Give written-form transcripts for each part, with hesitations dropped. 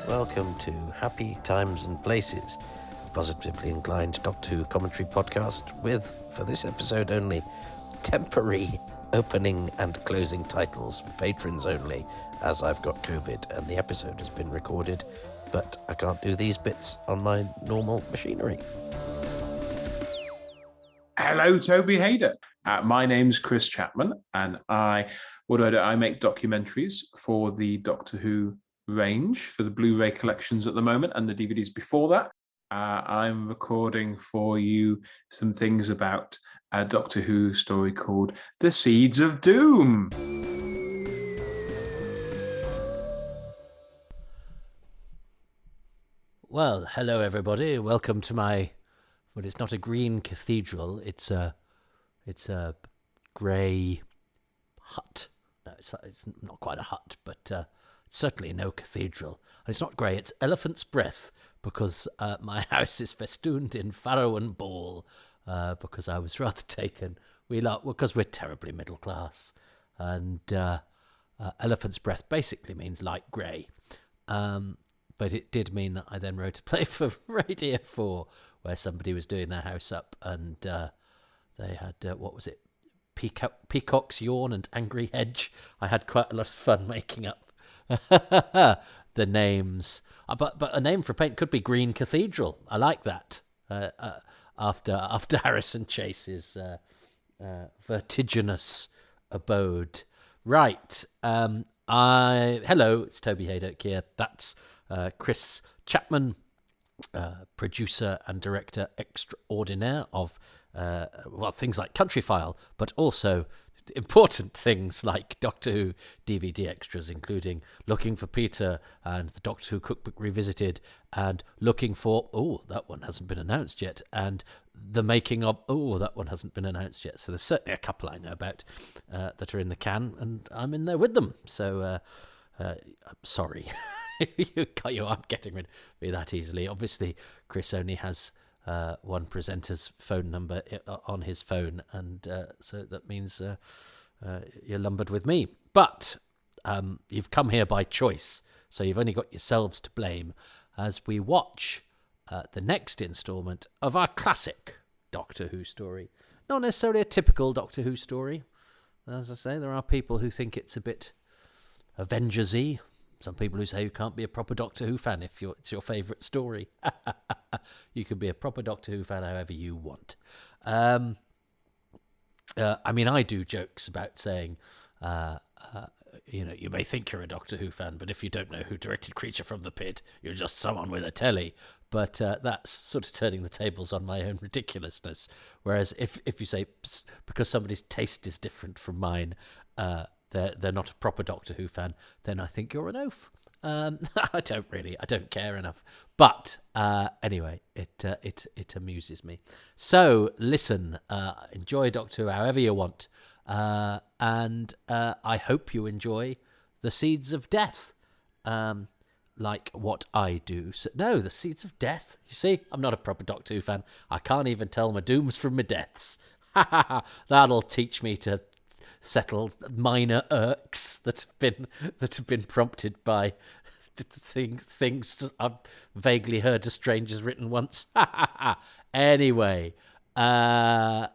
welcome to Happy Times and Places, a positively inclined Doctor Who commentary podcast with, for this episode only, temporary opening and closing titles for patrons only, as I've got COVID and the episode has been recorded, but I can't do these bits on my normal machinery. Hello, Toby Hadoke. My name's Chris Chapman, and I make documentaries for the Doctor Who range for the Blu-ray collections at the moment and the DVDs before that. I'm recording for you some things about a Doctor Who story called The Seeds of Doom. Well, hello everybody. Welcome to my. Well, it's not a green cathedral. It's a grey hut. No, it's not quite a hut, but certainly no cathedral. And it's not grey. It's elephant's breath because my house is festooned in farrow and ball. Because I was rather taken. Because we're terribly middle class, and elephant's breath basically means light grey. But it did mean that I then wrote a play for Radio 4 where somebody was doing their house up, and they had, Peacock's Yawn and Angry Hedge. I had quite a lot of fun making up the names. But a name for a paint could be Green Cathedral. I like that. After Harrison Chase's vertiginous abode. Right. Hello, it's Toby Hadoke here. That's Chris Chapman, producer and director extraordinaire of things like Country File, but also important things like Doctor Who DVD extras, including Looking for Peter and the Doctor Who Cookbook Revisited, and Looking for, that one hasn't been announced yet, and The Making of, that one hasn't been announced yet. So there's certainly a couple I know about that are in the can, and I'm in there with them. So I'm sorry. You aren't getting rid of me that easily. Obviously, Chris only has one presenter's phone number on his phone, and so that means you're lumbered with me. But you've come here by choice, so you've only got yourselves to blame as we watch the next instalment of our classic Doctor Who story. Not necessarily a typical Doctor Who story. As I say, there are people who think it's a bit Avengers-y. Some people who say you can't be a proper Doctor Who fan if it's your favourite story. You can be a proper Doctor Who fan however you want. I do jokes about saying, you may think you're a Doctor Who fan, but if you don't know who directed Creature from the Pit, you're just someone with a telly. But that's sort of turning the tables on my own ridiculousness. Whereas if you say, because somebody's taste is different from mine, they're not a proper Doctor Who fan, then I think you're an oaf. I don't care enough. But anyway, it amuses me. So listen, enjoy Doctor Who however you want, and I hope you enjoy The Seeds of Death, like what I do. So, no, The Seeds of Death. You see, I'm not a proper Doctor Who fan. I can't even tell my dooms from my deaths. That'll teach me to settle minor irks that have been prompted by things I've vaguely heard a stranger's written once. Anyway, The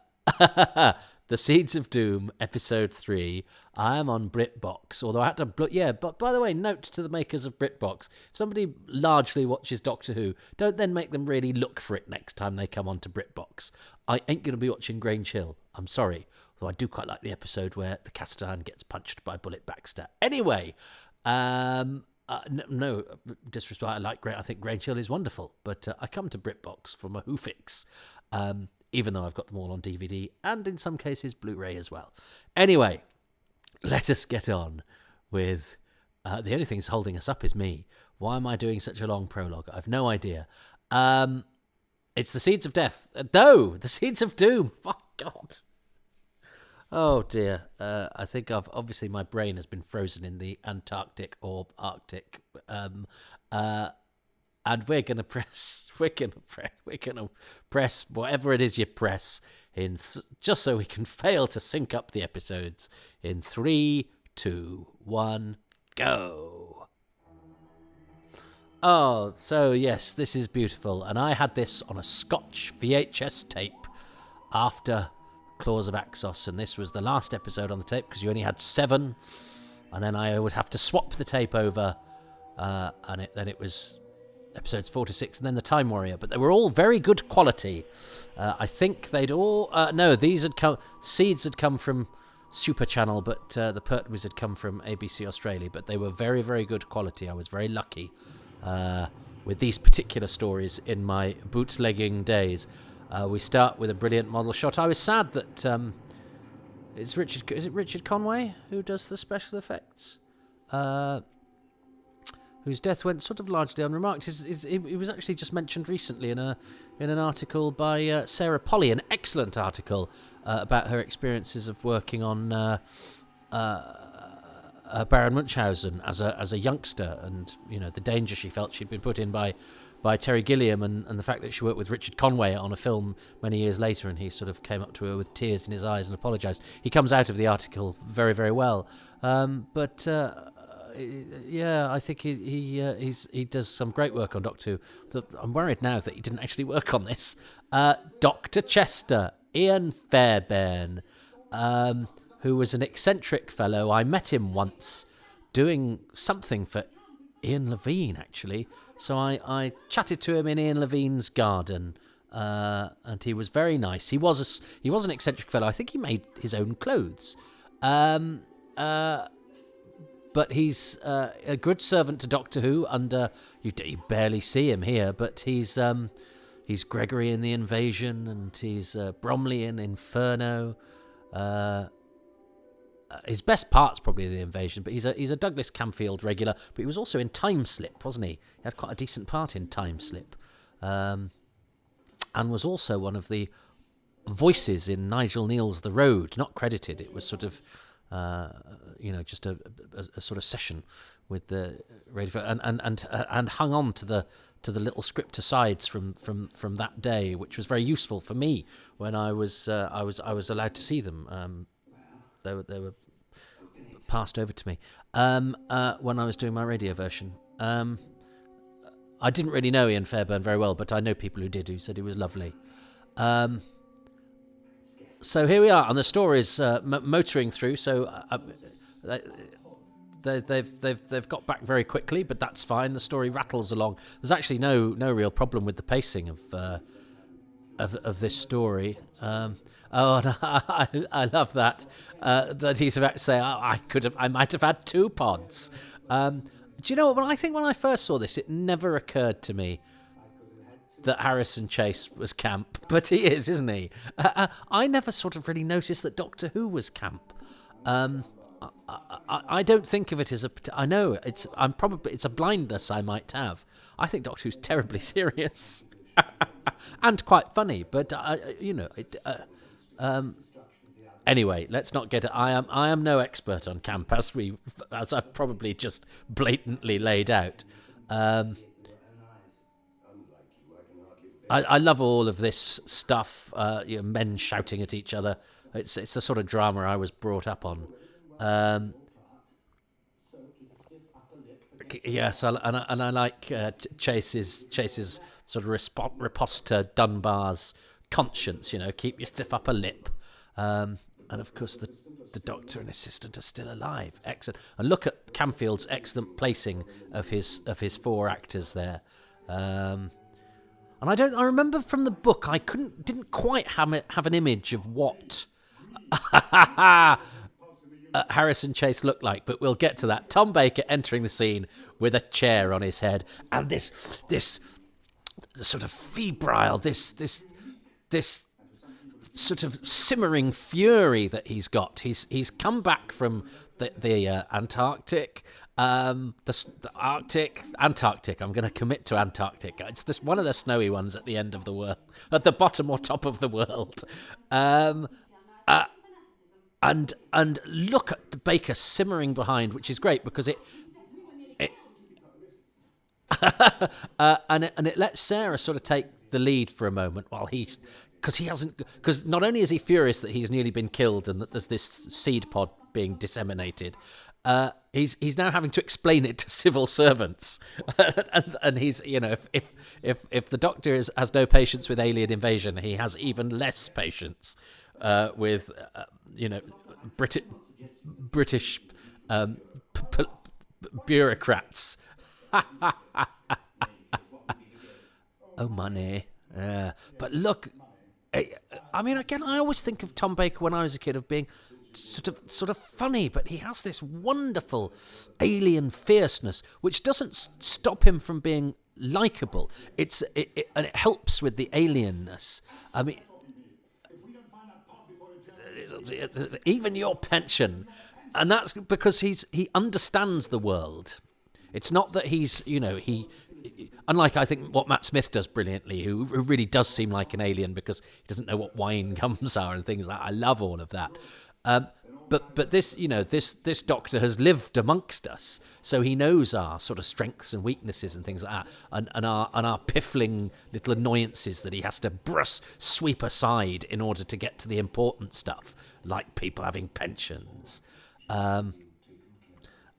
Seeds of Doom, episode 3. I am on BritBox, although I had to... but by the way, note to the makers of BritBox, if somebody largely watches Doctor Who, don't then make them really look for it next time they come onto BritBox. I ain't going to be watching Grange Hill. I'm sorry. Although I do quite like the episode where the Castellan gets punched by Bullet Baxter. Anyway, no disrespect. I think Grange Hill is wonderful, but I come to BritBox for my Who fix, even though I've got them all on DVD and in some cases Blu-ray as well. Anyway, let us get on with the only thing that's holding us up is me. Why am I doing such a long prologue? I've no idea. It's The Seeds of Death. No, The Seeds of Doom. Oh, God. Oh dear, I think obviously my brain has been frozen in the Antarctic or Arctic, and we're gonna press whatever it is you press in, just so we can fail to sync up the episodes in 3, 2, 1, go. Oh, so yes, this is beautiful. And I had this on a Scotch VHS tape after Claws of Axos, and this was the last episode on the tape because you only had 7, and then I would have to swap the tape over, and then it was episodes 4 to 6, and then the Time Warrior. But they were all very good quality. I think they'd all Seeds had come from Super Channel, but the Pertwees had come from ABC Australia. But they were very, very good quality. I was very lucky with these particular stories in my bootlegging days. We start with a brilliant model shot. I was sad that is it Richard Conway who does the special effects, whose death went sort of largely unremarked. He was actually just mentioned recently in an article by Sarah Polly, an excellent article about her experiences of working on Baron Munchausen as a youngster, and the danger she felt she'd been put in by Terry Gilliam, and the fact that she worked with Richard Conway on a film many years later, and he sort of came up to her with tears in his eyes and apologised. He comes out of the article very, very well, but I think he does some great work on Doctor Who. I'm worried now that he didn't actually work on this. Dr. Chester, Ian Fairbairn, who was an eccentric fellow. I met him once doing something for Ian Levine, actually. So I chatted to him in Ian Levine's garden, and he was very nice. He was an eccentric fellow. I think he made his own clothes. But he's a good servant to Doctor Who. You barely see him here, but he's Gregory in The Invasion, and he's Bromley in Inferno. His best part's probably The Invasion, but he's a Douglas Camfield regular. But he was also in Time Slip, wasn't he? He had quite a decent part in Time Slip, and was also one of the voices in Nigel Neal's The Road. Not credited. It was sort of, just a sort of session with the radio, and hung on to the little script asides from that day, which was very useful for me when I was allowed to see them. They were passed over to me when I was doing my radio version. I didn't really know Ian Fairbairn very well, but I know people who did, who said he was lovely. So here we are, and the story's motoring through. So they've got back very quickly, but that's fine. The story rattles along. There's actually no real problem with the pacing of this story. And I love that he's about to say, I might have had 2 pods. Do you know what? When I first saw this, it never occurred to me that Harrison Chase was camp, but he is, isn't he? I never sort of really noticed that Doctor Who was camp. I don't think of it as I know it's a blindness I might have. I think Doctor Who's terribly serious and quite funny, but anyway, let's not get it. I am no expert on camp, as I've probably just blatantly laid out. I love all of this stuff. Men shouting at each other. It's the sort of drama I was brought up on. Yes, and I like Chase's sort of riposte to Dunbar's conscience. Keep your stiff upper lip. And of course the Doctor and assistant are still alive. Excellent. And look at Camfield's excellent placing of his 4 actors there. And I remember from the book I didn't quite have an image of what Harrison Chase looked like, but we'll get to that. Tom Baker entering the scene with a chair on his head, and this sort of febrile, this sort of simmering fury that he's got. He's come back from the Antarctic. The Arctic, Antarctic. I'm going to commit to Antarctic. It's one of the snowy ones at the end of the world, at the bottom or top of the world. And look at the Baker simmering behind, which is great because it lets Sarah sort of take the lead for a moment while because not only is he furious that he's nearly been killed and that there's this seed pod being disseminated. he's now having to explain it to civil servants, and he's, you know, if the Doctor has no patience with alien invasion, he has even less patience with you know, British bureaucrats. Oh, money. But look, I mean, again, I always think of Tom Baker when I was a kid of being sort of funny, but he has this wonderful alien fierceness, which doesn't stop him from being likable. And it helps with the alienness. I mean, even your pension, and that's because he understands the world. It's not that he's, you know, unlike, I think, what Matt Smith does brilliantly, who really does seem like an alien because he doesn't know what wine gums are and things like that. I love all of that. But this, you know, this Doctor has lived amongst us, so he knows our sort of strengths and weaknesses and things like that, and our piffling little annoyances that he has to sweep aside in order to get to the important stuff, like people having pensions. And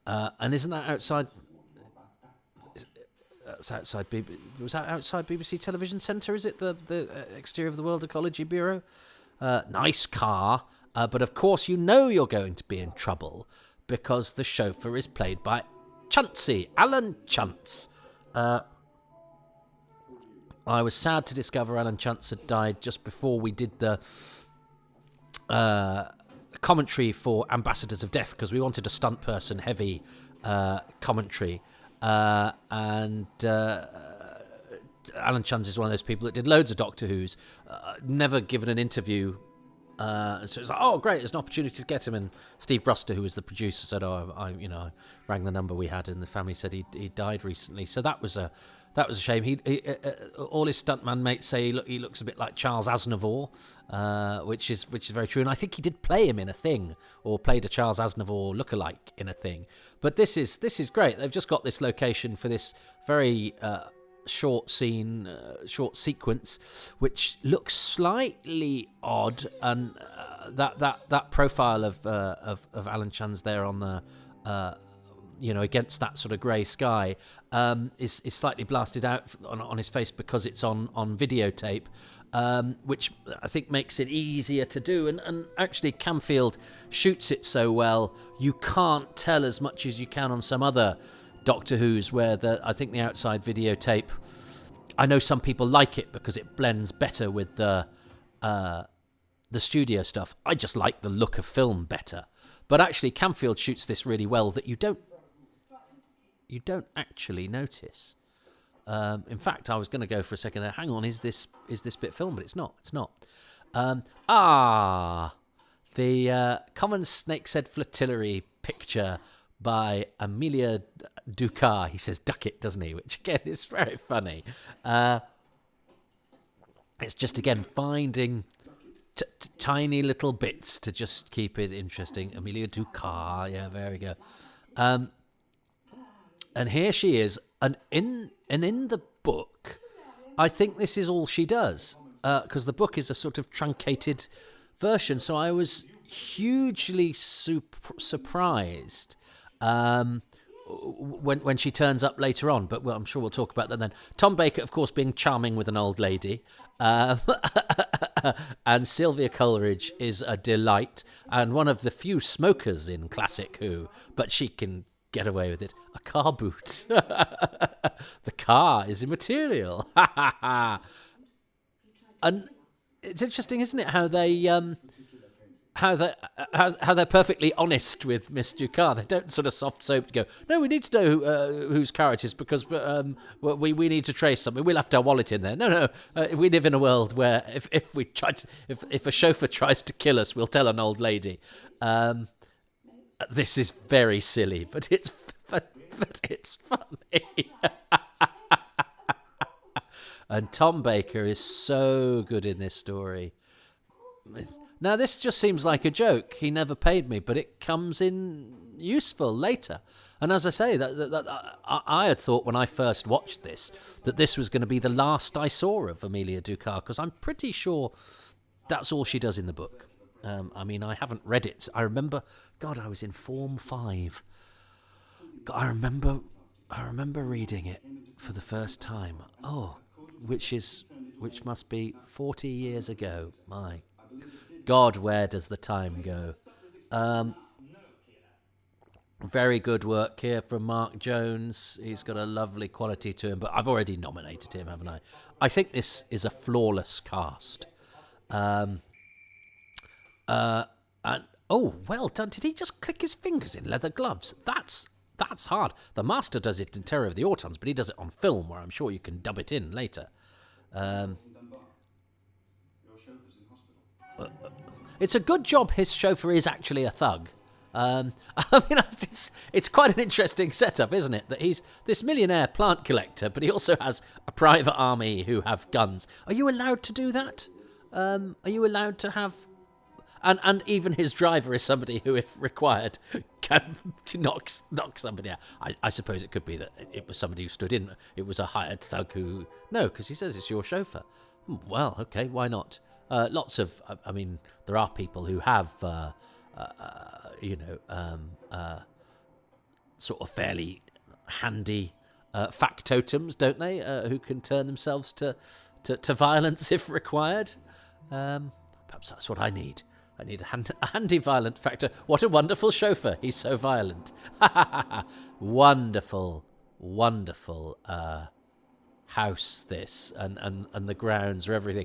isn't that outside? That's outside. Was that outside BBC Television Centre? Is it the exterior of the World Ecology Bureau? Nice car, but of course you know you're going to be in trouble because the chauffeur is played by Chauncey, Alan Chance. I was sad to discover Alan Chance had died just before we did the commentary for Ambassadors of Death, because we wanted a stunt person heavy commentary. And Alan Chance is one of those people that did loads of Doctor Who's, never given an interview. So it's like, oh, great, there's an opportunity to get him. And Steve Bruster, who was the producer, said, I rang the number we had, and the family said he died recently. So that was a shame. He all his stuntman mates say he looks a bit like Charles Aznavour, which is very true. And I think he did play him in a thing, or played a Charles Aznavour lookalike in a thing. But this is great. They've just got this location for this very short sequence, which looks slightly odd, and that profile of Alan Chance there on the against that sort of grey sky is slightly blasted out on his face because it's on videotape, which I think makes it easier to do. And actually Camfield shoots it so well, you can't tell as much as you can on some other Doctor Who's where I think the outside videotape, I know some people like it because it blends better with the studio stuff. I just like the look of film better. But actually Camfield shoots this really well that you don't actually notice. In fact, I was going to go for a second there. Hang on, is this bit film? But it's not. The Common Snake's Head Flatillery picture by Amelia Ducat. He says ducket, doesn't he? Which again is very funny. It's just again finding tiny little bits to just keep it interesting. Amelia Ducat, yeah, there we go. And here she is, and in the book, I think this is all she does, because the book is a sort of truncated version. So I was hugely surprised when she turns up later on. But I'm sure we'll talk about that then. Tom Baker, of course, being charming with an old lady, and Sylvia Coleridge is a delight and one of the few smokers in Classic Who, but she can get away with it. A car boot. The car is immaterial. And it's interesting, isn't it, how they how they're perfectly honest with Miss Ducat. They don't sort of soft soap go, no, we need to know whose car it is because we need to trace something. We'll have to our wallet in there. No. We live in a world where if a chauffeur tries to kill us, we'll tell an old lady. This is very silly, but it's funny. And Tom Baker is so good in this story. Now, this just seems like a joke. He never paid me, but it comes in useful later. And as I say, that I had thought when I first watched this that this was going to be the last I saw of Amelia Ducat, because I'm pretty sure that's all she does in the book. I mean, I haven't read it. I remember, God, I was in Form 5 I remember reading it for the first time. Oh, which must be 40 years ago. My God, where does the time go? Very good work here from Mark Jones. He's got a lovely quality to him, but I've already nominated him, haven't I? I think this is a flawless cast. And oh, well done. Did he just click his fingers in leather gloves? That's hard. The master does it in Terror of the Autons, but he does it on film, where I'm sure you can dub it in later. It's a good job his chauffeur is actually a thug. I mean, it's quite an interesting setup, isn't it? That he's this millionaire plant collector, but he also has a private army who have guns. Are you allowed to do that? Are you allowed to have... And even his driver is somebody who, if required, can knock somebody out. I suppose it could be that it was somebody who stood in. It was a hired thug who... No, because he says it's your chauffeur. Well, okay, why not? Lots of... I mean, there are people who have... sort of fairly handy factotums, don't they? Who can turn themselves to violence if required. Perhaps that's what I need. I need a handy violent factor. What a wonderful chauffeur. He's so violent. Wonderful, wonderful house this, and the grounds or everything.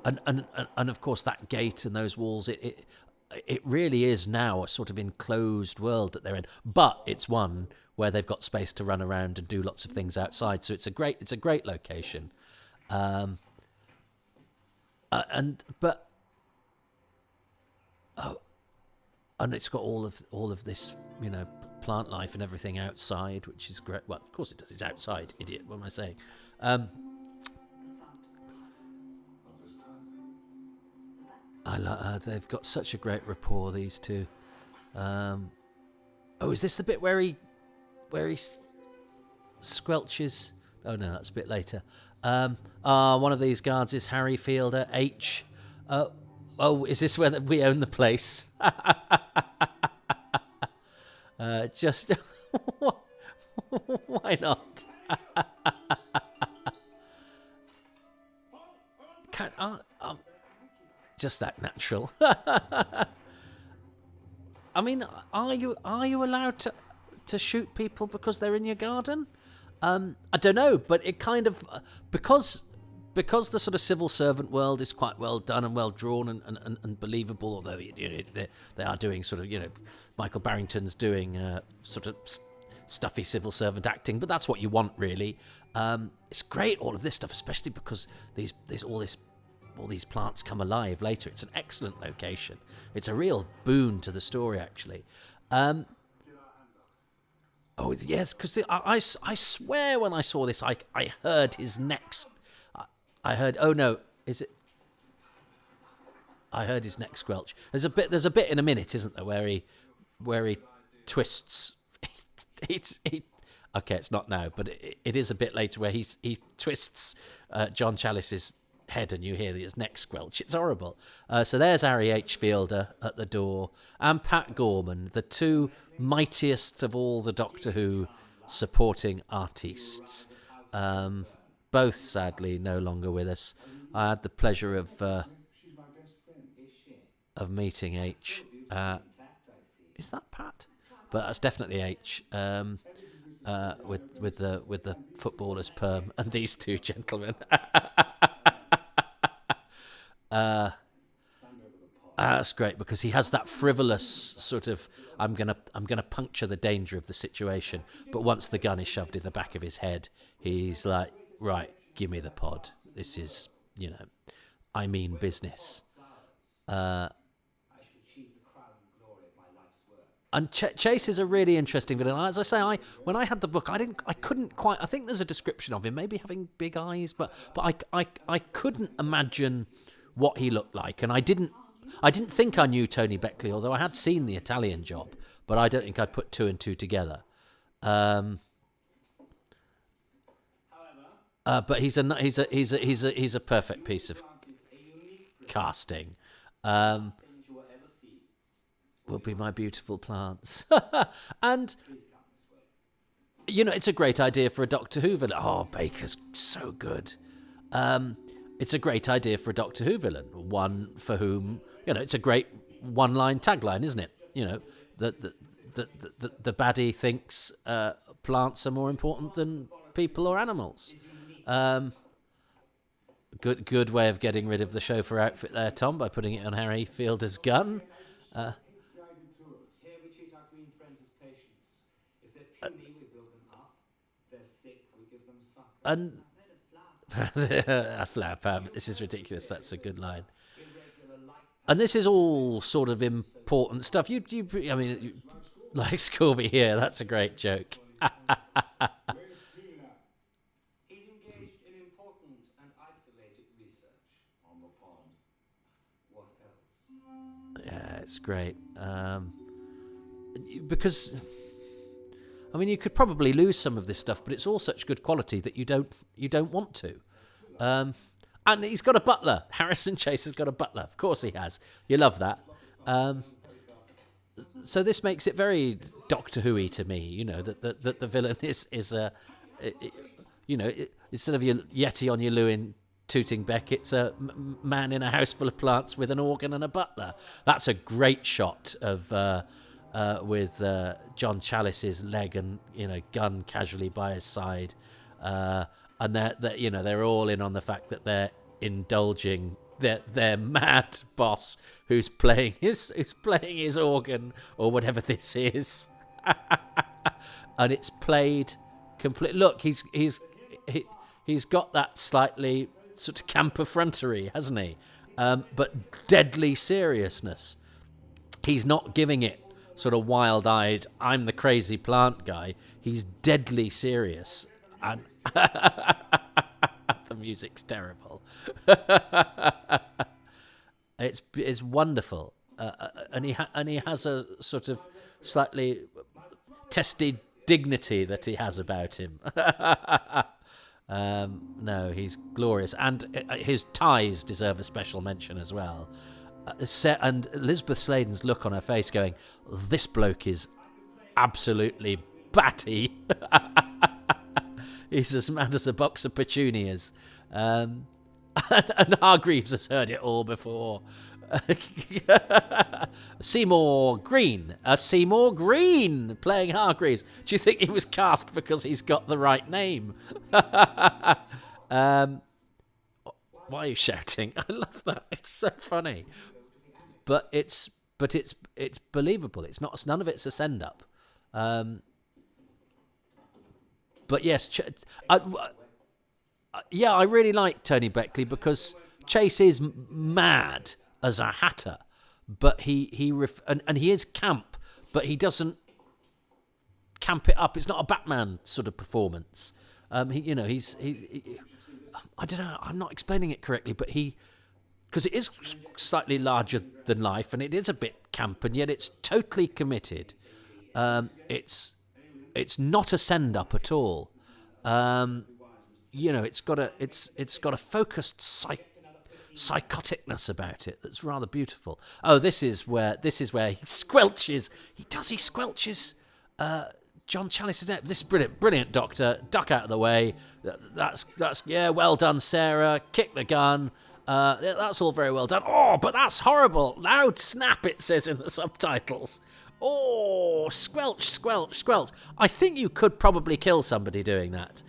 And of course that gate and those walls. It really is now a sort of enclosed world that they're in, but it's one where they've got space to run around and do lots of things outside. So it's a great location. And it's got all of this, plant life and everything outside, which is great. Well, of course it does. It's outside, idiot. What am I saying? They've got such a great rapport, these two. Is this the bit where he squelches? Oh no, that's a bit later. One of these guards is Harry Fielder, H. Is this where we own the place? Just why not? Just act natural. I mean, are you allowed to shoot people because they're in your garden? I don't know, but it kind of because the sort of civil servant world is quite well done and well drawn and believable. Although they are doing sort of Michael Barrington's doing sort of stuffy civil servant acting, but that's what you want really. It's great, all of this stuff, especially because all these plants come alive later. It's an excellent location. It's a real boon to the story, actually. Oh yes, because I swear when I saw this, I heard his neck. I heard. Oh no, is it? I heard his neck squelch. There's a bit in a minute, isn't there, where he twists. Okay, it's not now, but it is a bit later where he twists John Chalice's head and you hear his neck squelch. It's horrible. So there's Harry H. Fielder at the door and Pat Gorman, the two mightiest of all the Doctor Who supporting artists. Both sadly no longer with us. I had the pleasure of meeting H. Is that Pat? But that's definitely H. With the footballer's perm and these two gentlemen. That's great because he has that frivolous sort of I'm gonna puncture the danger of the situation, but once the gun is shoved in the back of his head, he's like, right, give me the pod. This is I mean business. And Chase is a really interesting villain. As I say, when I had the book, I couldn't quite. I think there's a description of him, maybe having big eyes, but I couldn't imagine what he looked like, and I didn't think I knew Tony Beckley, although I had seen the Italian Job, but I don't think I'd put two and two together. But he's a perfect piece of casting. will be my beautiful plants. And, it's a great idea for a Doctor Who villain. Oh, Baker's so good. It's a great idea for a Doctor Who villain, one for whom, it's a great one-line tagline, isn't it? The baddie thinks plants are more important than people or animals. Good way of getting rid of the chauffeur outfit there, Tom, by putting it on Harry Fielder's gun. Here we treat our green friends as patients. If they're puny, we build them up. If they're sick, we give them suck. And a flower. This is ridiculous. That's a good line. And this is all sort of important stuff. You like Scooby here. That's a great joke. He's engaged in important and isolated research on the pond. What else? Yeah, it's great. Because, you could probably lose some of this stuff, but it's all such good quality that you don't want to. And he's got a butler. Harrison Chase has got a butler. Of course he has. You love that. So this makes it very Doctor Who-y to me. That the villain is a, instead of your Yeti on your Lewin tooting Beck, it's a man in a house full of plants with an organ and a butler. That's a great shot of with John Chalice's leg and gun casually by his side. And they're all in on the fact that they're indulging their mad boss who's playing his organ or whatever this is, and it's played complete. Look, he's got that slightly sort of camp effrontery, hasn't he? But deadly seriousness. He's not giving it sort of wild-eyed, I'm the crazy plant guy. He's deadly serious. And the music's terrible. It's wonderful, and he has a sort of slightly testy dignity that he has about him. No, he's glorious, and his ties deserve a special mention as well. And Elizabeth Sladen's look on her face, going, "This bloke is absolutely batty." He's as mad as a box of petunias. And Hargreaves has heard it all before. Seymour Green playing Hargreaves. Do you think he was cast because he's got the right name? Why are you shouting? I love that. It's so funny. But it's believable. It's not. None of it's a send up. But yes, I really like Tony Beckley because Chase is mad as a hatter, but he is camp, but he doesn't camp it up. It's not a Batman sort of performance. He's I don't know. I'm not explaining it correctly, but because it is slightly larger than life and it is a bit camp, and yet it's totally committed. It's not a send up at all. It's got a focused psychoticness about it that's rather beautiful. Oh, this is where he squelches. He squelches John Chalice's neck. This is brilliant, Doctor. Duck out of the way. That's well done, Sarah. Kick the gun. That's all very well done. Oh, but that's horrible. Loud snap, it says in the subtitles. Oh, squelch, squelch, squelch. I think you could probably kill somebody doing that.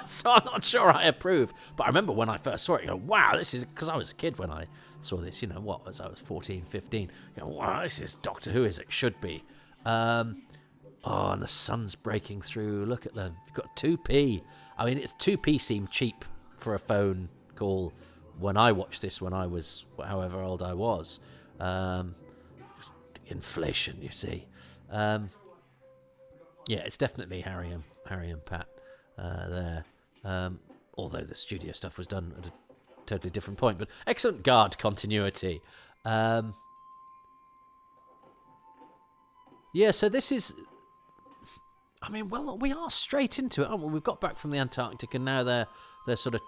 So I'm not sure I approve. But I remember when I first saw it, wow, this is... Because I was a kid when I saw this, I was 14, 15. Wow, this is Doctor Who as it should be. And the sun's breaking through. Look at them. You've got 2p. 2p seemed cheap for a phone call when I watched this when I was however old I was. Inflation, you see. It's definitely Harry and Pat there. Although the studio stuff was done at a totally different point, but excellent guard continuity. So this is... we are straight into it, aren't we? We've got back from the Antarctic, and now they're sort of,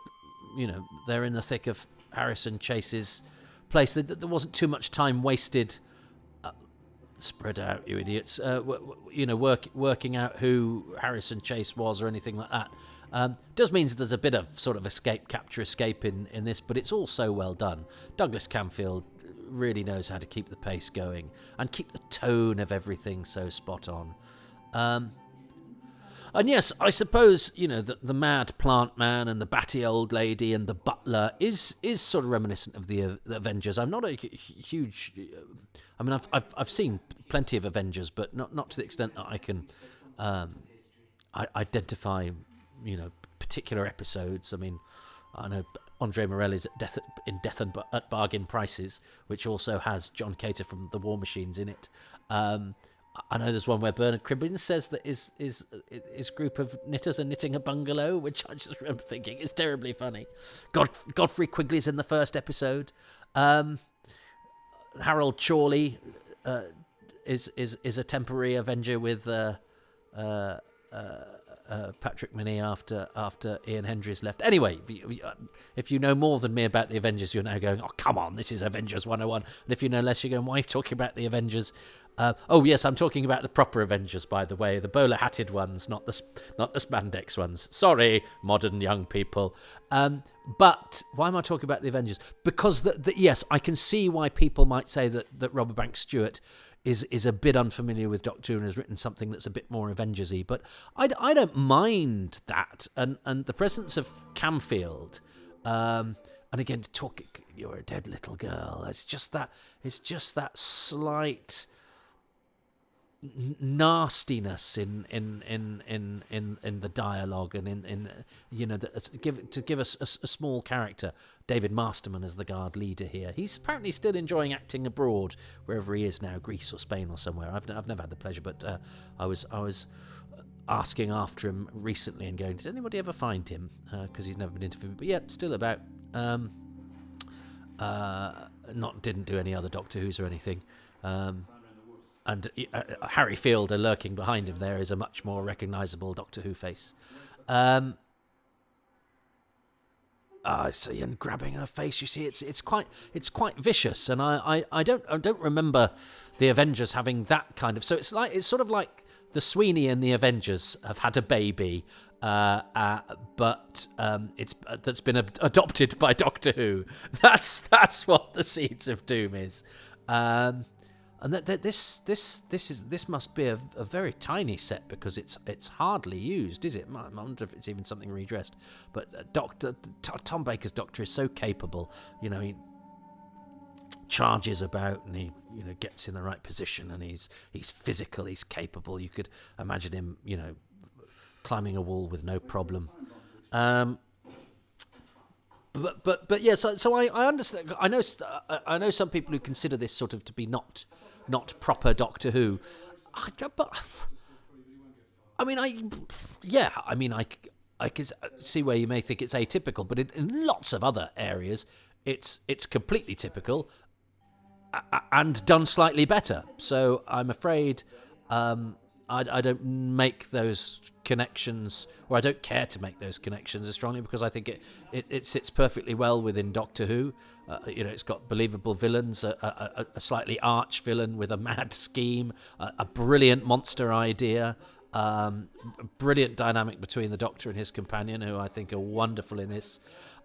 they're in the thick of Harrison Chase's place. There wasn't too much time wasted Spread out, you idiots. Working out who Harrison Chase was or anything like that. Does mean there's a bit of sort of capture escape in this, but it's all so well done. Douglas Camfield really knows how to keep the pace going and keep the tone of everything so spot on. And yes, I suppose, the mad plant man and the batty old lady and the butler is sort of reminiscent of the Avengers. I'm not a huge... I've seen plenty of Avengers, but not to the extent that I can identify, particular episodes. I mean, I know Andre Morelli's in Death at Bargain Prices, which also has John Cater from the War Machines in it. I know there's one where Bernard Cribbins says that his group of knitters are knitting a bungalow, which I just remember thinking is terribly funny. Godfrey Quigley's in the first episode. Harold Chorley is a temporary Avenger with Patrick Minnie after Ian Hendry's left. Anyway, if you know more than me about the Avengers, you're now going, oh, come on, this is Avengers 101. And if you know less, you're going, why are you talking about the Avengers? Oh, yes, I'm talking about the proper Avengers, by the way. The bowler-hatted ones, not the spandex ones. Sorry, modern young people. But why am I talking about the Avengers? Because, yes, I can see why people might say that Robert Banks Stewart is a bit unfamiliar with Doctor Who and has written something that's a bit more Avengers-y. But I don't mind that. And the presence of Camfield... and again, you're a dead little girl. It's just that slight nastiness in the dialogue and in to give us a small character. David Masterman as the guard leader here. He's apparently still enjoying acting abroad wherever he is now, Greece or Spain or somewhere. I've never had the pleasure, but I was asking after him recently and going, did anybody ever find him? Because he's never been interviewed. But yeah, still about. Didn't do any other Doctor Who's or anything. And Harry Fielder lurking behind him there is a much more recognisable Doctor Who face. I see, and grabbing her face, you see, it's quite vicious, and I don't remember the Avengers having that kind of. So it's sort of like the Sweeney and the Avengers have had a baby, but that's been adopted by Doctor Who. That's what the Seeds of Doom is. And this must be a very tiny set because it's hardly used, is it? I wonder if it's even something redressed. But Tom Baker's Doctor is so capable. He charges about and he gets in the right position and he's physical, he's capable. You could imagine him climbing a wall with no problem. But yeah, so I understand. I know some people who consider this sort of to be not proper Doctor Who. But I mean, I can see where you may think it's atypical, but in lots of other areas, it's completely typical and done slightly better. So I'm afraid I don't make those connections, or I don't care to make those connections as strongly because I think it sits perfectly well within Doctor Who. It's got believable villains, a slightly arch villain with a mad scheme, a brilliant monster idea, brilliant dynamic between the Doctor and his companion, who I think are wonderful in this,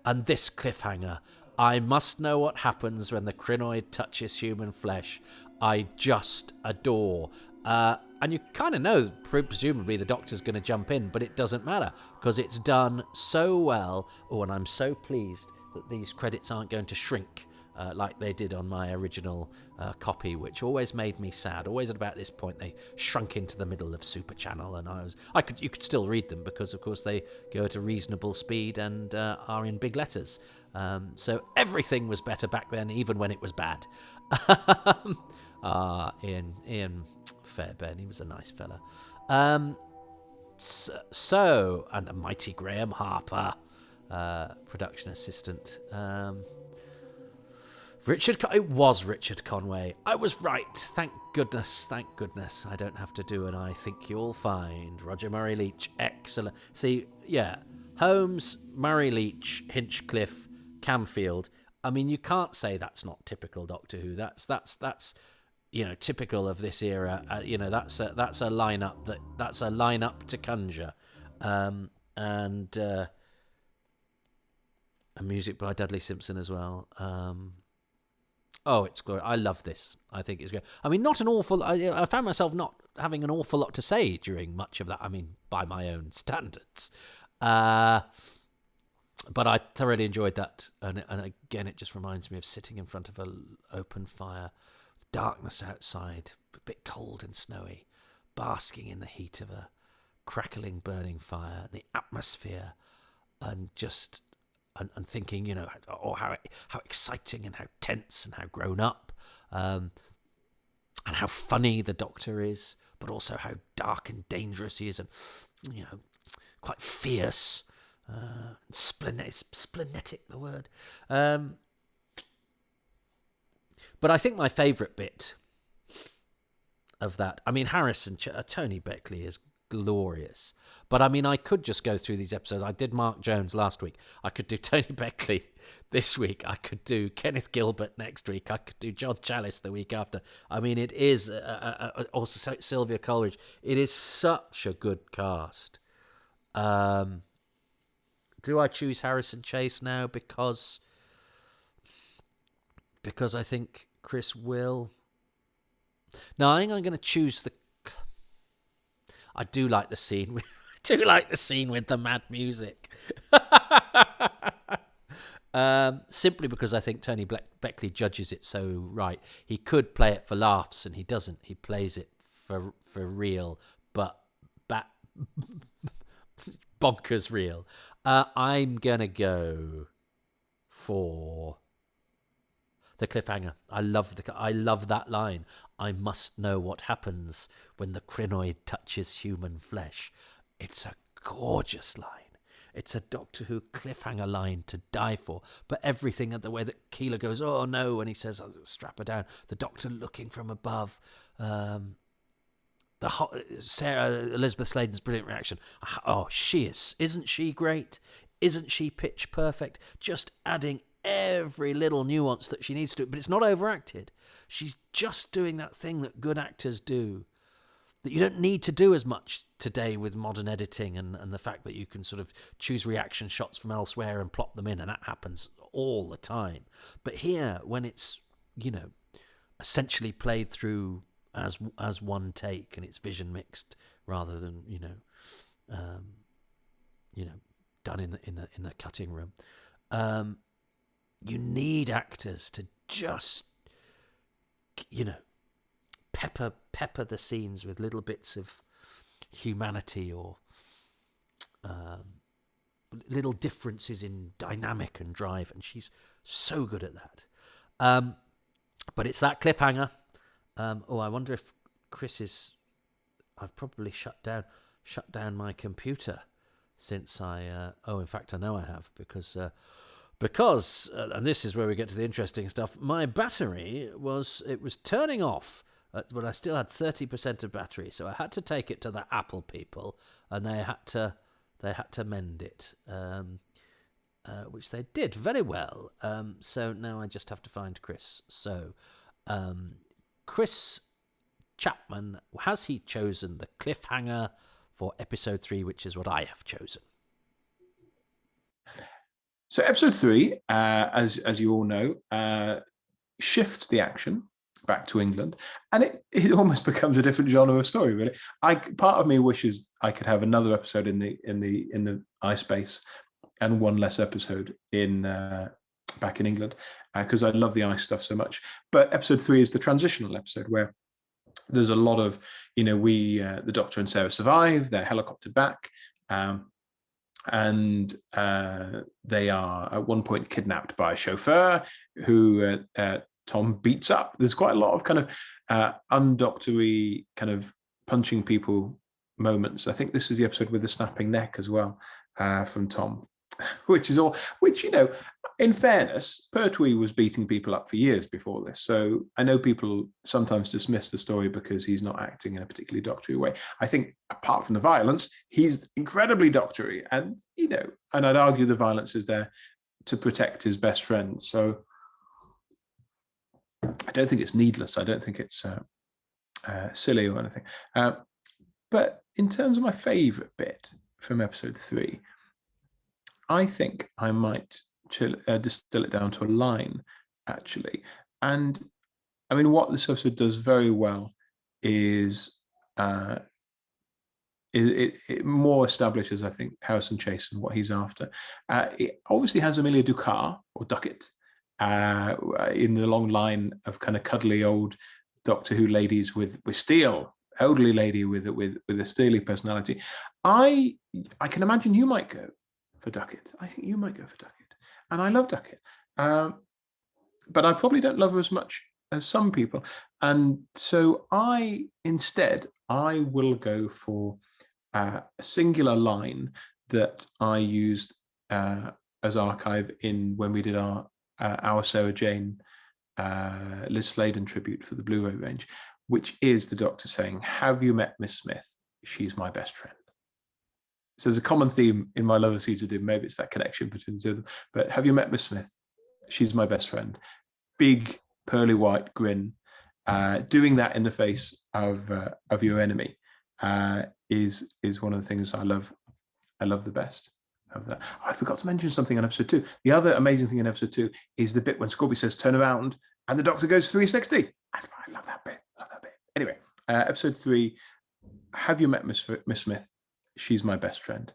and this cliffhanger. I must know what happens when the crinoid touches human flesh. I just adore. And you kind of know, presumably, the Doctor's going to jump in, but it doesn't matter because it's done so well. Oh, and I'm so pleased that these credits aren't going to shrink like they did on my original copy, which always made me sad. Always at about this point, they shrunk into the middle of Super Channel, and you could still read them because, of course, they go at a reasonable speed and are in big letters. So everything was better back then, even when it was bad. Ian Fairbairn, he was a nice fella. And the mighty Graham Harper, production assistant. It was Richard Conway. I was right. Thank goodness. I don't have to do an I think you'll find. Roger Murray Leach, excellent. See, yeah, Holmes, Murray Leach, Hinchcliffe, Camfield. I mean, you can't say that's not typical Doctor Who. That's typical of this era. That's a lineup to conjure, and music by Dudley Simpson as well. It's glorious. I love this. I think it's great. I mean, not an awful. I found myself not having an awful lot to say during much of that. I mean, by my own standards, but I thoroughly enjoyed that. And again, it just reminds me of sitting in front of an open fire, with darkness outside, a bit cold and snowy, basking in the heat of a crackling, burning fire, the atmosphere, and just. And thinking, how exciting and how tense and how grown up, and how funny the Doctor is, but also how dark and dangerous he is, and quite fierce, splenetic the word. But I think my favourite bit of that, I mean, Tony Beckley is glorious. But I mean, I could just go through these episodes. I did Mark Jones last week. I could do Tony Beckley this week. I could do Kenneth Gilbert next week. I could do John Challis the week after. I mean, it is also Sylvia Coleridge. It is such a good cast. Do I choose Harrison Chase now because I think Chris will? No, I think I'm going to choose I do like the scene. With the mad music. Simply because I think Tony Beckley judges it so right. He could play it for laughs, and he doesn't. He plays it for real, but bonkers real. I'm gonna go for the cliffhanger. I love that line. I must know what happens when the crinoid touches human flesh. It's a gorgeous line. It's a Doctor Who cliffhanger line to die for. But everything, the way that Keeler goes, oh no, and he says, I'll strap her down. The Doctor looking from above. Sarah Elizabeth Sladen's brilliant reaction. Oh, isn't she great? Isn't she pitch perfect? Just adding every little nuance that she needs to, but it's not overacted. She's just doing that thing that good actors do, that you don't need to do as much today with modern editing and the fact that you can sort of choose reaction shots from elsewhere and plop them in, and that happens all the time. But here, when it's, essentially played through as one take, and it's vision mixed rather than, done in the cutting room, you need actors to just, pepper the scenes with little bits of humanity or little differences in dynamic and drive, and she's so good at that. But it's that cliffhanger. I wonder if I've probably shut down my computer since in fact I know I have, because and this is where we get to the interesting stuff, my battery was turning off, but I still had 30% of battery, so I had to take it to the Apple people, and they had to mend it, which they did very well. So now I just have to find Chris. So Chris Chapman, has he chosen the cliffhanger for episode 3, which is what I have chosen? So episode 3, as you all know, shifts the action back to England, and it almost becomes a different genre of story. Really, part of me wishes I could have another episode in the ice base, and one less episode back in England, because I love the ice stuff so much. But episode 3 is the transitional episode where there's a lot of, the Doctor and Sarah survive. They're helicoptered back. And they are at one point kidnapped by a chauffeur who Tom beats up. There's quite a lot of kind of undoctory kind of punching people moments. I think this is the episode with the snapping neck as well, from Tom, which in fairness, Pertwee was beating people up for years before this. So I know people sometimes dismiss the story because he's not acting in a particularly doctory way. I think apart from the violence, he's incredibly doctory, and and I'd argue the violence is there to protect his best friend. So I don't think it's needless. I don't think it's silly or anything. But in terms of my favourite bit from episode 3, I think I might distill it down to a line, actually. And I mean, what this episode does very well is it more establishes, I think, Harrison Chase and what he's after. It obviously has Amelia Duckett, in the long line of kind of cuddly old Doctor Who ladies with steel, elderly lady with a steely personality. I can imagine you might go for Duckett. I think you might go for Duckett, and I love Duckett, but I probably don't love her as much as some people, and so I will go for a singular line that I used as archive in when we did our Sarah Jane Liz Sladen tribute for the Blu-ray range, which is the Doctor saying, "Have you met Miss Smith? She's my best friend." So there's a common theme in my Love of Seeds of Doom. Maybe it's that connection between the two of them. But have you met Miss Smith? She's my best friend. Big pearly white grin. Doing that in the face of your enemy is one of the things I love. I love the best of that. I forgot to mention something in episode 2. The other amazing thing in episode 2 is the bit when Scorby says "turn around" and the Doctor goes 360. And I love that bit. Anyway, episode 3. Have you met Miss Smith? She's my best friend.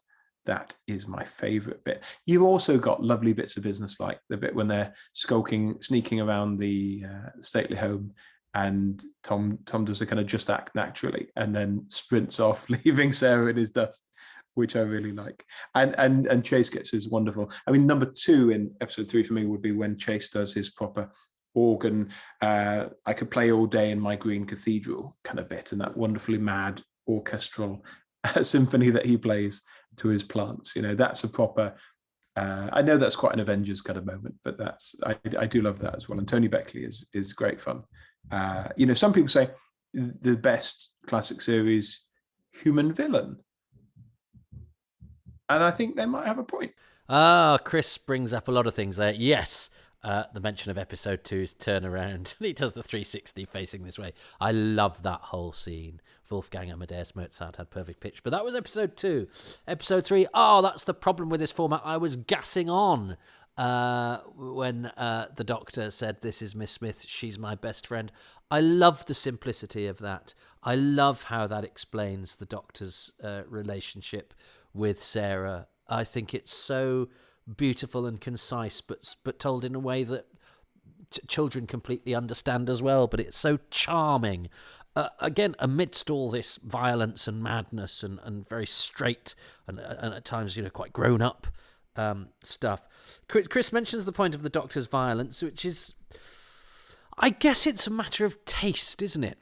That is my favourite bit. You've also got lovely bits of business, like the bit when they're sneaking around the stately home, and Tom does a kind of just act naturally and then sprints off, leaving Sarah in his dust, which I really like. And Chase gets his wonderful. I mean, number 2 in episode 3 for me would be when Chase does his proper organ. I could play all day in my green cathedral kind of bit, and that wonderfully mad orchestral symphony that he plays to his plants. That's a proper. I know that's quite an Avengers kind of moment, but I do love that as well. And Tony Beckley is great fun. Some people say the best classic series, Human Villain, and I think they might have a point. Chris brings up a lot of things there. Yes, the mention of episode 2's turnaround. He does the 360 facing this way. I love that whole scene. Wolfgang Amadeus Mozart had perfect pitch, but that was episode 2. Episode 3, that's the problem with this format. I was gassing on when the Doctor said, "This is Miss Smith, she's my best friend." I love the simplicity of that. I love how that explains the Doctor's relationship with Sarah. I think it's so beautiful and concise, but told in a way that children completely understand as well. But it's so charming. Again, amidst all this violence and madness and very straight and at times, quite grown up stuff. Chris mentions the point of the Doctor's violence, which is, I guess it's a matter of taste, isn't it?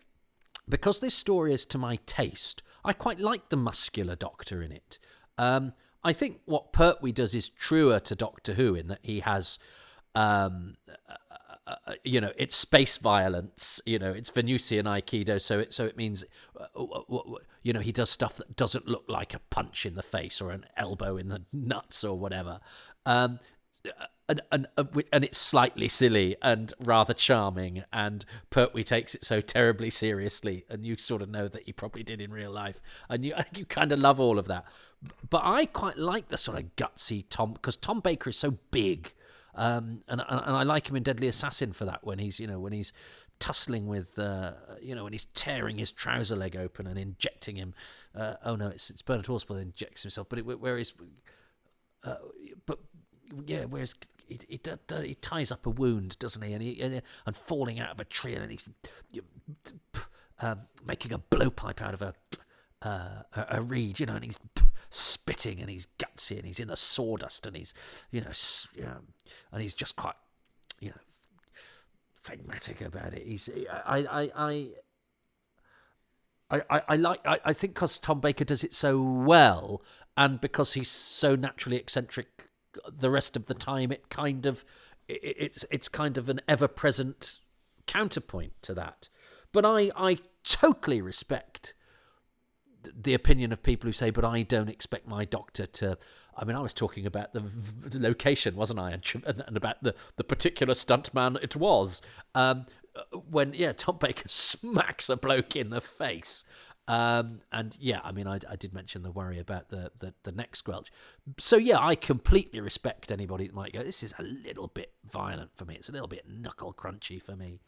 Because this story is to my taste, I quite like the muscular Doctor in it. I think what Pertwee does is truer to Doctor Who in that he has, it's space violence, it's Venusian Aikido, so it means, he does stuff that doesn't look like a punch in the face or an elbow in the nuts or whatever. And it's slightly silly and rather charming, and Pertwee takes it so terribly seriously, and you sort of know that he probably did in real life, and you kind of love all of that. But I quite like the sort of gutsy Tom, because Tom Baker is so big, and I like him in Deadly Assassin for that, when he's tussling with when he's tearing his trouser leg open and injecting him. It's Bernard Horsfall that injects himself, but whereas he ties up a wound, doesn't he? And falling out of a tree, and he's making a blowpipe out of a reed, and he's spitting, and he's gutsy, and he's in the sawdust, and he's and he's just quite phlegmatic about it. I think because Tom Baker does it so well, and because he's so naturally eccentric the rest of the time, it's kind of an ever-present counterpoint to that. But I totally respect the opinion of people who say, but I don't expect my Doctor to. I mean, I was talking about the location, wasn't I? And about the particular stuntman it was. when Tom Baker smacks a bloke in the face. And yeah, I mean, I did mention the worry about the neck squelch. So yeah, I completely respect anybody that might go, this is a little bit violent for me. It's a little bit knuckle crunchy for me.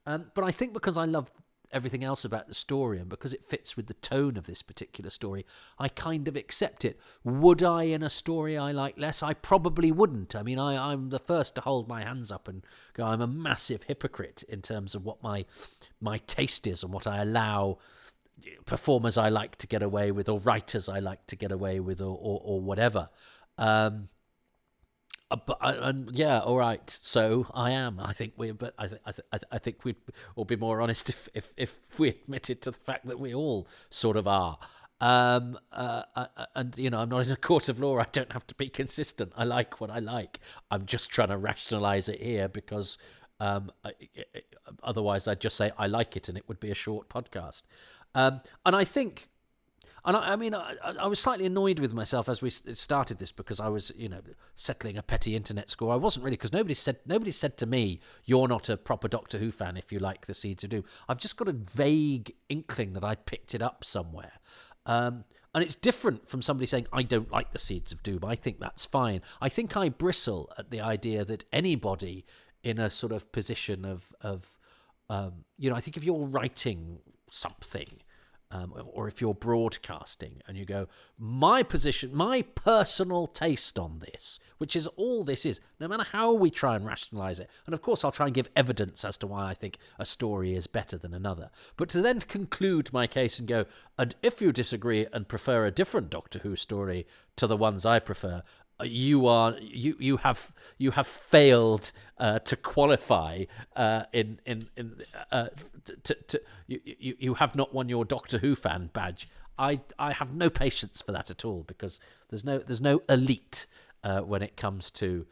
But I think because I love everything else about the story and because it fits with the tone of this particular story, I kind of accept it. Would I in a story I like less? I probably wouldn't. I mean, I'm the first to hold my hands up and go, I'm a massive hypocrite in terms of what my taste is and what I allow performers I like to get away with or writers I like to get away with or whatever. Yeah, all right. So I am. I think I think we'd all be more honest if we admitted to the fact that we all sort of are. And I'm not in a court of law. I don't have to be consistent. I like what I like. I'm just trying to rationalise it here because otherwise I'd just say I like it and it would be a short podcast. And I think. And I mean, I was slightly annoyed with myself as we started this because I was, settling a petty internet score. I wasn't really, because nobody said to me, you're not a proper Doctor Who fan if you like the Seeds of Doom. I've just got a vague inkling that I picked it up somewhere. And it's different from somebody saying, I don't like the Seeds of Doom. I think that's fine. I think I bristle at the idea that anybody in a sort of position of I think if you're writing something, or if you're broadcasting and you go, my position, my personal taste on this, which is all this is, no matter how we try and rationalise it, and of course I'll try and give evidence as to why I think a story is better than another, but to then conclude my case and go, and if you disagree and prefer a different Doctor Who story to the ones I prefer, you have failed to qualify you have not won your Doctor Who fan badge. I have no patience for that at all because there's no elite when it comes to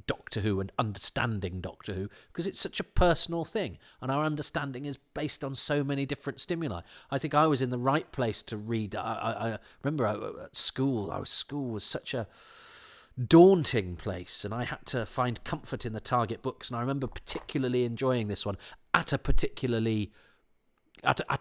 Doctor Who and understanding Doctor Who, because it's such a personal thing and our understanding is based on so many different stimuli. I think I was in the right place to read. I remember at school, school was such a daunting place and I had to find comfort in the target books, and I remember particularly enjoying this one at a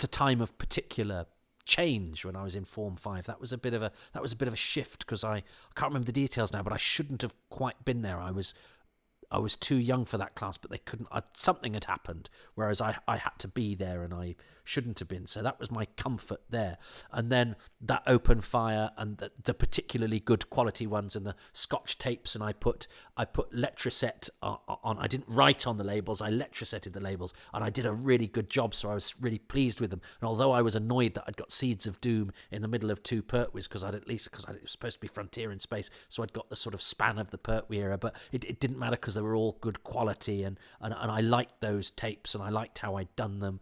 time of particular change when I was in Form 5. That was a bit of a shift because I can't remember the details now, but I shouldn't have quite been there. I was too young for that class, but they couldn't. Something had happened, whereas I had to be there and I shouldn't have been. So that was my comfort there. And then that Open Fire and the particularly good quality ones and the Scotch tapes, and I put Letraset on. I didn't write on the labels. I Letrasetted the labels, and I did a really good job. So I was really pleased with them. And although I was annoyed that I'd got Seeds of Doom in the middle of two Pertwees because it was supposed to be Frontier in Space, so I'd got the sort of span of the Pertwee era, but it didn't matter because they were all good quality, and I liked those tapes and I liked how I'd done them.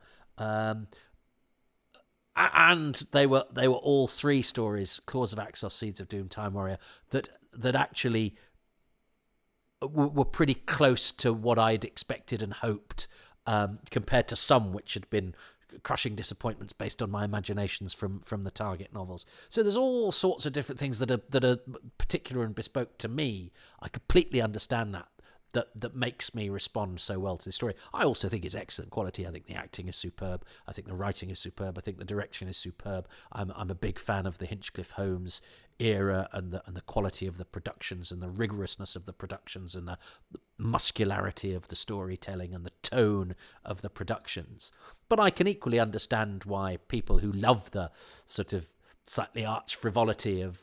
And they were all three stories, Claws of Axos, Seeds of Doom, Time Warrior, that actually were pretty close to what I'd expected and hoped, compared to some which had been crushing disappointments based on my imaginations from the Target novels. So there's all sorts of different things that are particular and bespoke to me. I completely understand that makes me respond so well to the story. I also think it's excellent quality. I think the acting is superb. I think the writing is superb. I think the direction is superb. I'm a big fan of the Hinchcliffe Holmes era and the quality of the productions and the rigorousness of the productions and the muscularity of the storytelling and the tone of the productions. But I can equally understand why people who love the sort of slightly arch frivolity of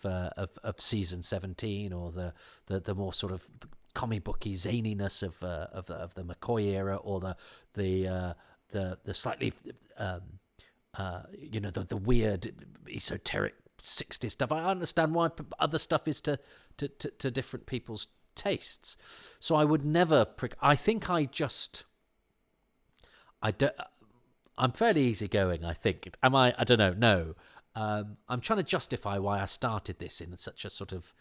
season 17 or the more sort of comic booky zaniness of the McCoy era, or the slightly the weird esoteric 60s stuff. I understand why other stuff is to different people's tastes. So I would never I think I'm fairly easygoing, I think. Am I? I don't know. No. I'm trying to justify why I started this in such a sort of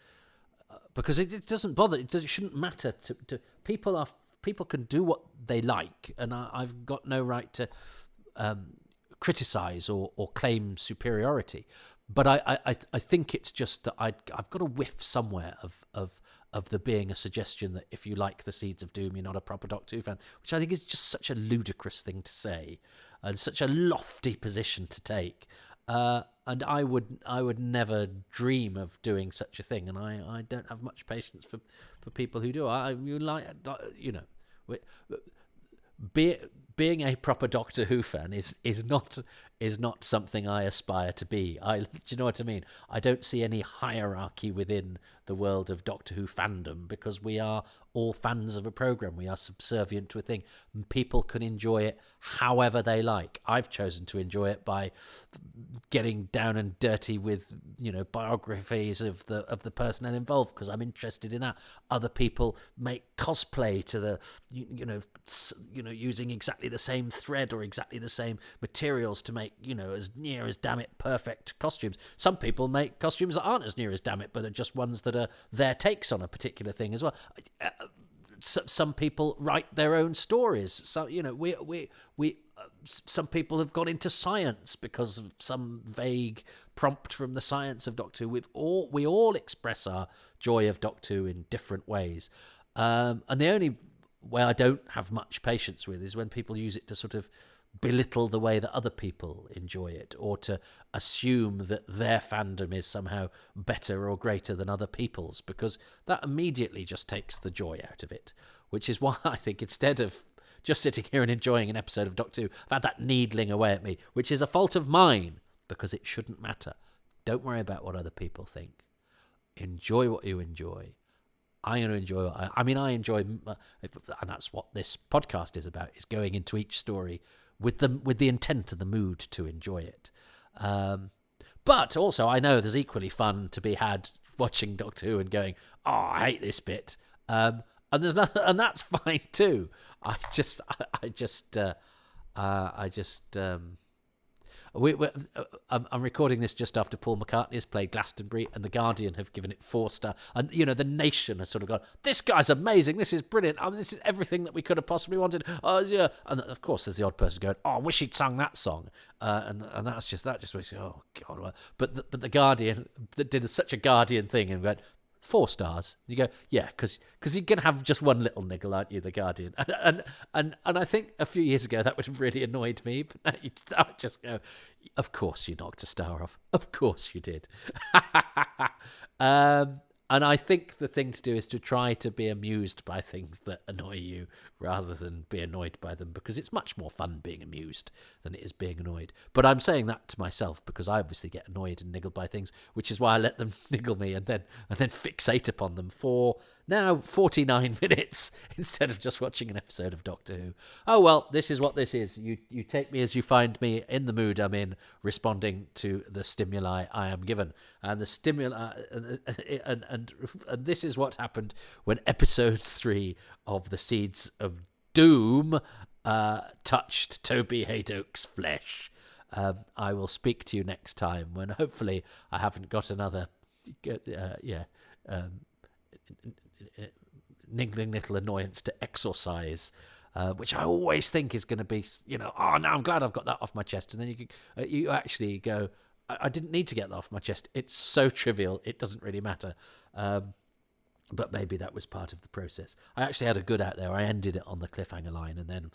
because it doesn't bother. It shouldn't matter to people. People can do what they like, and I've got no right to criticize or claim superiority. But I think it's just that I've got a whiff somewhere of there being a suggestion that if you like The Seeds of Doom, you're not a proper Doctor Who fan, which I think is just such a ludicrous thing to say and such a lofty position to take. And I would never dream of doing such a thing, and I don't have much patience for people who do. Being a proper Doctor Who fan is not something I aspire to be. Do you know what I mean? I don't see any hierarchy within the world of Doctor Who fandom, because we are all fans of a program. We are subservient to a thing, and people can enjoy it however they like. I've chosen to enjoy it by getting down and dirty with biographies of the personnel involved, because I'm interested in that. Other people make cosplay to the using exactly the same thread or exactly the same materials to make as near as damn it perfect costumes. Some people make costumes that aren't as near as damn it, but are just ones that are their takes on a particular thing as well. Some people write their own stories. So some people have gone into science because of some vague prompt from the science of Doctor Who. We all express our joy of Doctor Who in different ways, and the only way I don't have much patience with is when people use it to sort of belittle the way that other people enjoy it, or to assume that their fandom is somehow better or greater than other people's, because that immediately just takes the joy out of it. Which is why I think, instead of just sitting here and enjoying an episode of Doctor Who, I've had that needling away at me, which is a fault of mine, because it shouldn't matter. Don't worry about what other people think. Enjoy what you enjoy. I'm going to enjoy I enjoy, and that's what this podcast is about, is going into each story with the intent and the mood to enjoy it. But also, I know there's equally fun to be had watching Doctor Who and going, "Oh, I hate this bit," and there's nothing, and that's fine too. I'm recording this just after Paul McCartney has played Glastonbury, and The Guardian have given it 4 stars. And, the Nation has sort of gone, "This guy's amazing. This is brilliant. I mean, this is everything that we could have possibly wanted." Oh, yeah. And of course, there's the odd person going, "Oh, I wish he'd sung that song." And that just makes you, oh, God. But The Guardian did such a Guardian thing and went, 4 stars. And you go, yeah, because you're going to have just one little niggle, aren't you, The Guardian? And I think a few years ago that would have really annoyed me, but now I would just go, of course you knocked a star off. Of course you did. And I think the thing to do is to try to be amused by things that annoy you rather than be annoyed by them, because it's much more fun being amused than it is being annoyed. But I'm saying that to myself because I obviously get annoyed and niggled by things, which is why I let them niggle me and then fixate upon them for now 49 minutes instead of just watching an episode of Doctor Who. Oh, well, this is what this is. You take me as you find me in the mood I'm in, responding to the stimuli I am given. And the stimuli, and this is what happened when episode 3 of The Seeds of Doom touched Toby Hadoke's flesh. I will speak to you next time when hopefully I haven't got another niggling little annoyance to exorcise, which I always think is going to be, now I'm glad I've got that off my chest. And then you actually go, I didn't need to get that off my chest. It's so trivial, it doesn't really matter. But maybe that was part of the process. I actually had a good out there. I ended it on the cliffhanger line and then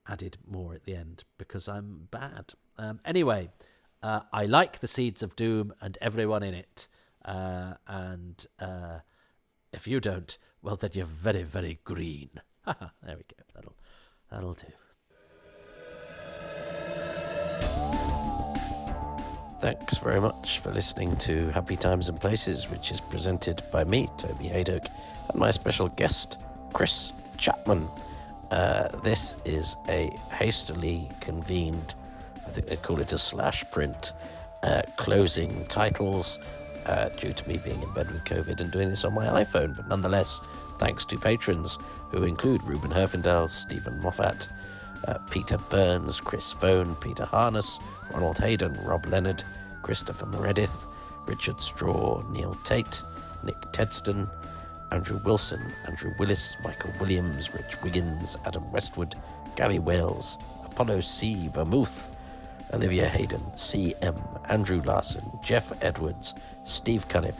added more at the end because I'm bad. Anyway, I like The Seeds of Doom and everyone in it. And if you don't, well, then you're very, very green. There we go. That'll do. Thanks very much for listening to Happy Times and Places, which is presented by me, Toby Hadoke, and my special guest, Chris Chapman. This is a hastily convened, I think they call it a slash print, closing titles, due to me being in bed with COVID and doing this on my iPhone. But nonetheless, thanks to patrons who include Ruben Herfindahl, Stephen Moffat, Peter Burns, Chris Phone, Peter Harness, Ronald Hayden, Rob Leonard, Christopher Meredith, Richard Straw, Neil Tate, Nick Tedston, Andrew Wilson, Andrew Willis, Michael Williams, Rich Wiggins, Adam Westwood, Gary Wales, Apollo C. Vermouth, Olivia Hayden, C.M., Andrew Larson, Jeff Edwards, Steve Cunniff,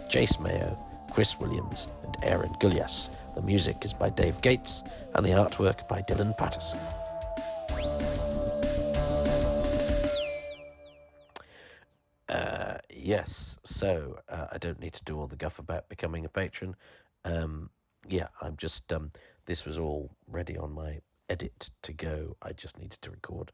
Jace Mayo, Chris Williams and Aaron Gullias. The music is by Dave Gates and the artwork by Dylan Patterson. Yes, so I don't need to do all the guff about becoming a patron. I'm just, this was all ready on my edit to go. I just needed to record,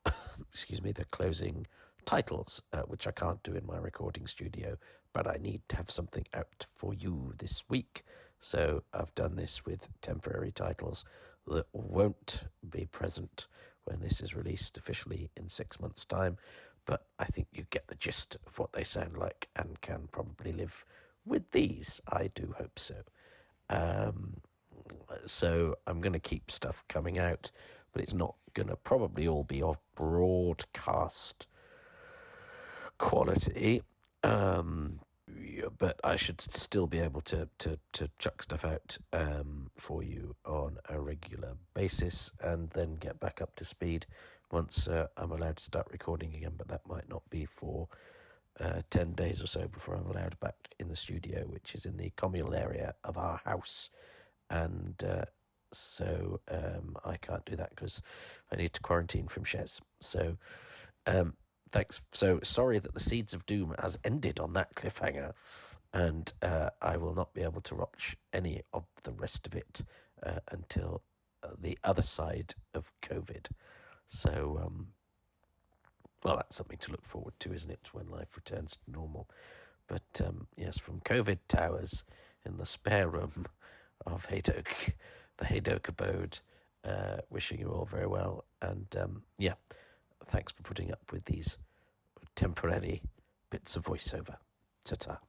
the closing titles, which I can't do in my recording studio, but I need to have something out for you this week. So I've done this with temporary titles that won't be present when this is released officially in 6 months' time. But I think you get the gist of what they sound like and can probably live with these. I do hope so. So I'm going to keep stuff coming out, but it's not going to probably all be of broadcast quality. But I should still be able to chuck stuff out for you on a regular basis and then get back up to speed once I'm allowed to start recording again. But that might not be for 10 days or so before I'm allowed back in the studio, which is in the communal area of our house. And so I can't do that because I need to quarantine from Shez. So thanks. So sorry that the Seeds of Doom has ended on that cliffhanger, and I will not be able to watch any of the rest of it until the other side of COVID. So, well, that's something to look forward to, isn't it, when life returns to normal? But yes, from COVID Towers in the spare room of Hadoke, the Hadoke abode, wishing you all very well. And thanks for putting up with these temporary bits of voiceover. Ta-ta.